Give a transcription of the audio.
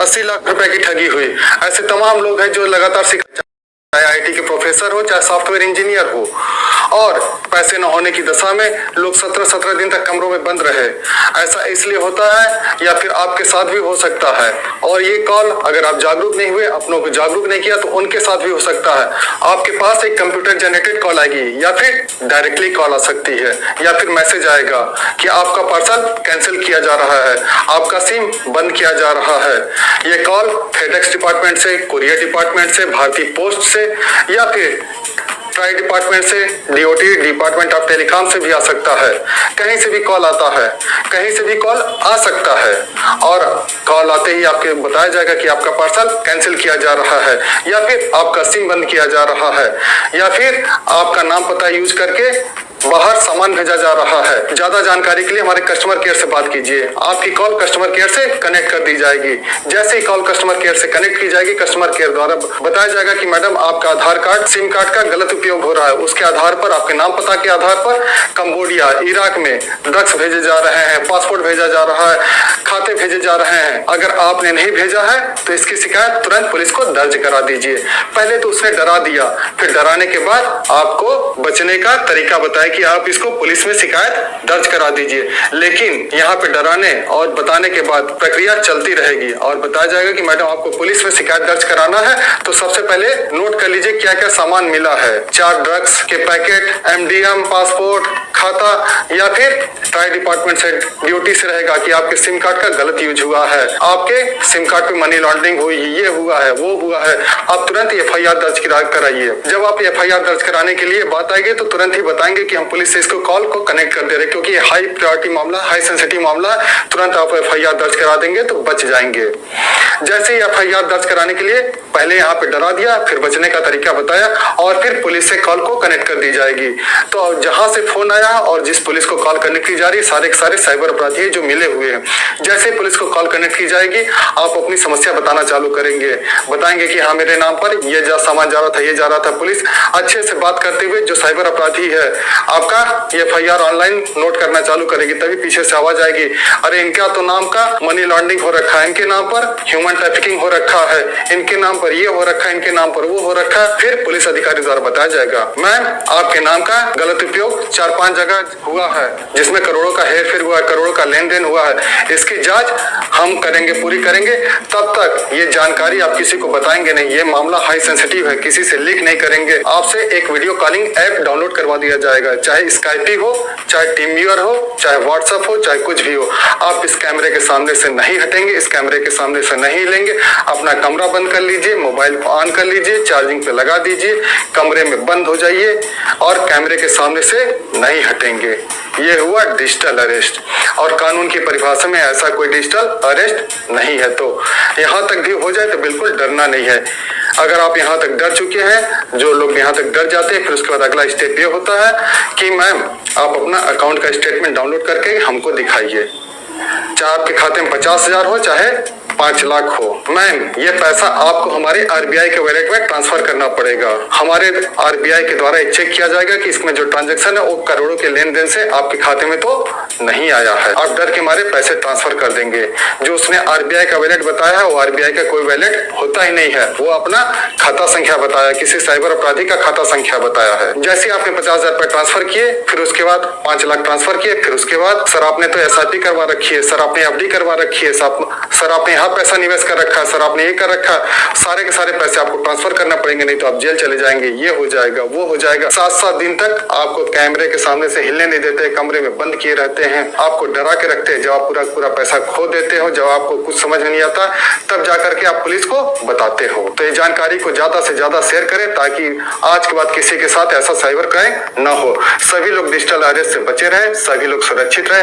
80 लाख रुपए की ठगी हुई। ऐसे तमाम लोग हैं जो लगातार चाहे आईटी के प्रोफेसर हो, चाहे सॉफ्टवेयर इंजीनियर हो, और पैसे न होने की दशा में लोग 17-17 दिन तक कमरों में बंद रहे। ऐसा इसलिए होता है या फिर आपके साथ भी हो सकता है। और ये कॉल अगर आप जागरूक नहीं हुए, अपनों को जागरूक नहीं किया, तो उनके साथ भी हो सकता है। आपके पास एक कंप्यूटर जनरेटेड कॉल आएगी या फिर डायरेक्टली कॉल आ सकती है, या फिर मैसेज आएगा कि आपका पार्सल कैंसिल किया जा रहा है, आपका सिम बंद किया जा रहा है। ये कॉल फेडेक्स डिपार्टमेंट से, कुरियर डिपार्टमेंट से, भारतीय पोस्ट से, या फिर ट्राई डिपार्टमेंट से, डीओटी डिपार्टमेंट ऑफ टेलीकॉम से भी आ सकता है। कहीं से भी कॉल आता है, कहीं से भी कॉल आ सकता है, और कॉल आते ही आपको बताया जाएगा कि आपका पार्सल कैंसिल किया जा रहा है, या फिर आपका सिम बंद किया जा रहा है, या फिर आपका नाम पता यूज करके बाहर सामान भेजा जा रहा है। ज्यादा जानकारी के लिए हमारे कस्टमर केयर से बात कीजिए। आपकी कॉल कस्टमर केयर से कनेक्ट कर दी जाएगी। जैसे ही कॉल कस्टमर केयर से कनेक्ट की जाएगी, कस्टमर केयर द्वारा बताया जाएगा कि मैडम आपका आधार कार्ड, सिम कार्ड का गलत उपयोग हो रहा है। उसके आधार पर, आपके नाम पता के आधार पर कंबोडिया, इराक में ड्रग्स भेजे जा रहे हैं, पासपोर्ट भेजा जा रहा है, खाते भेजे जा रहे हैं। अगर आपने नहीं भेजा है तो इसकी शिकायत तुरंत पुलिस को दर्ज करा दीजिए। पहले तो उसने डरा दिया, फिर डराने के बाद आपको बचने का तरीका बताया कि आप इसको पुलिस में शिकायत दर्ज करा दीजिए। लेकिन यहाँ पे डराने और बताने के बाद प्रक्रिया चलती रहेगी और बताया जाएगा कि मैडम आपको पुलिस में शिकायत दर्ज कराना है तो सबसे पहले नोट कर लीजिए क्या क्या सामान मिला है। 4 ड्रग्स के पैकेट, एमडीएम, पासपोर्ट, खाता, या फिर ट्राई डिपार्टमेंट से ड्यूटी से रहेगा कि आपके सिम कार्ड का गलत यूज हुआ है, आपके सिम कार्ड पे मनी लॉन्ड्रिंग हुई, ये हुआ है, वो हुआ है। आप तुरंत एफआईआर दर्ज कराइए। जब आप एफआईआर दर्ज कराने के लिए बात आएगी तो तुरंत ही बताएंगे कि हम पुलिस से इसको कॉल को कनेक्ट कर दे रहे, क्योंकि हाई प्रायोरिटी मामला, हाई सेंसिटिव मामला। तुरंत आप एफआईआर दर्ज करा देंगे तो बच जाएंगे। जैसे ही एफआईआर दर्ज कराने के लिए पहले यहाँ पे डरा दिया, फिर बचने का तरीका बताया, और फिर पुलिस से कॉल को कनेक्ट कर दी जाएगी। तो जहां से फोन आया और जिस पुलिस को कॉल कनेक्ट की जा रही, सारे के सारे साइबर अपराधी जो मिले हुए हैं। जैसे पुलिस को कॉल कनेक्ट की जाएगी, आप अपनी समस्या बताना चालू करेंगे, बताएंगे कि हाँ मेरे नाम पर ये सामान जा रहा था, ये जा रहा था। पुलिस अच्छे से बात करते हुए जो साइबर अपराधी है आपका एफआईआर ऑनलाइन नोट करना चालू करेगी। तभी पीछे से आवाज आएगी, अरे इनका तो नाम का मनी लॉन्ड्रिंग हो रखा है, इनके नाम पर ह्यूमन ट्रैफिकिंग हो रखा है, इनके नाम पर ये हो रखा है, इनके नाम पर वो हो रखा है। फिर पुलिस अधिकारी द्वारा बताया जाएगा, मैम आपके नाम का गलत उपयोग 4-5 जगह हुआ है, जिसमें करोड़ों का हेर फेर हुआ है, करोड़ों का लेन देन हुआ है। इसकी जांच हम करेंगे, पूरी करेंगे। तब तक ये जानकारी आप किसी को बताएंगे नहीं। ये मामला हाई सेंसिटिव है, किसी से लीक नहीं करेंगे। आपसे एक वीडियो कॉलिंग ऐप डाउनलोड करवा दिया जाएगा, चाहे स्काइपी हो, चाहे टीम व्यूअर हो, चाहे व्हाट्सएप हो, चाहे कुछ भी हो। आप इस कैमरे के सामने से नहीं हटेंगे, इस कैमरे के सामने से नहीं लेंगे। अपना कमरा बंद कर लीजिए, मोबाइल को ऑन कर लीजिए, चार्जिंग पे लगा दीजिए, कमरे में बंद हो जाइए और कैमरे के सामने से नहीं हटेंगे। ये हुआ डिजिटल अरेस्ट, और कानून की परिभाषा में ऐसा कोई डिजिटल अरेस्ट नहीं है। तो यहाँ तक भी हो जाए तो बिल्कुल डरना नहीं है। अगर आप यहाँ तक डर चुके हैं, जो लोग यहाँ तक डर जाते हैं, फिर उसके बाद अगला स्टेप ये होता है कि मैम आप अपना अकाउंट का स्टेटमेंट डाउनलोड करके हमको दिखाइए। चाहे आपके खाते में 50,000 हो, चाहे 5 लाख हो, मैम ये पैसा आपको हमारे आरबीआई के वॉलेट में ट्रांसफर करना पड़ेगा। हमारे आरबीआई के द्वारा चेक किया जाएगा कि इसमें जो ट्रांजैक्शन है वो करोड़ों के लेन देन से आपके खाते में तो नहीं आया है। आप डर के मारे पैसे ट्रांसफर कर देंगे। जो उसने आरबीआई का वॉलेट बताया है वो आरबीआई का कोई वॉलेट होता ही नहीं है, वो अपना खाता संख्या बताया, किसी साइबर अपराधी का खाता संख्या बताया है। जैसे आपने 50,000 रुपए ट्रांसफर किए, फिर उसके बाद 5 लाख ट्रांसफर किए, फिर उसके बाद सर आपने तो एसआईपी करवा रखी है, सर आपने एफडी करवा रखी है, सर आपने यहाँ पैसा निवेश कर रखा है, सर आपने ये कर रखा है, सारे के सारे पैसे आपको ट्रांसफर करना पड़ेंगे, नहीं तो आप जेल चले जाएंगे। ये हो जाएगा, वो हो जाएगा। 7-7 दिन तक आपको कैमरे के सामने से हिलने नहीं देते, कमरे में बंद किए रहते हैं, आपको डरा के रखते हैं। जब आप पूरा पैसा खो देते हो, जब आपको कुछ समझ में नहीं आता, तब जाकर के आप पुलिस को बताते हो। तो ये जानकारी को ज्यादा से ज्यादा शेयर करें ताकि आज के बाद किसी के साथ ऐसा साइबर क्राइम न हो। सभी लोग डिजिटल अरेस्ट से बचे रहे, सभी लोग सुरक्षित रहे।